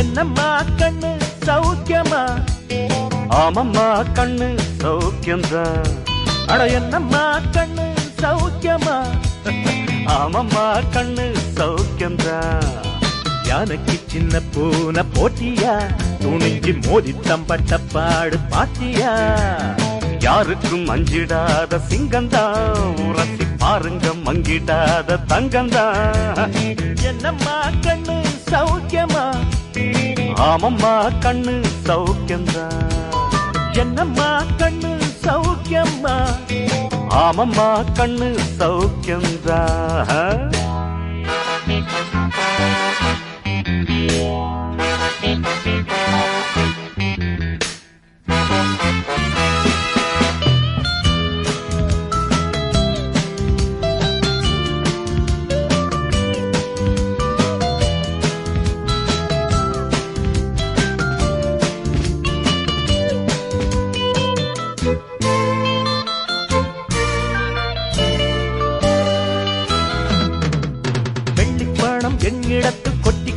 என்னம்மா கண்ணு சௌக்கியமா? ஆமம்மா கண்ணு சௌக்கியம்தான். அட என்னம்மா கண்ணு சௌக்கியமா? ஆமம்மா கண்ணு சௌக்கியம்தான். யானைக்கு சின்ன பூனை போட்டியா? துணிஞ்சு மோதி தம்பட்ட பாடு பாத்தியா? யாருக்கும் அஞ்சிடாத சிங்கந்தான், உரசி பாருங்க மங்கிடாத தங்கந்தான். என்னம்மா கண்ணு சௌக்கியமா? ஆமம்மா கண்ணு சௌக்கியம்தான். என்னம்மா கண்ணு சௌக்கியம்மா? ஆமம்மா கண்ணு சௌக்கியம்தான். என்னிடத்து கொட்டி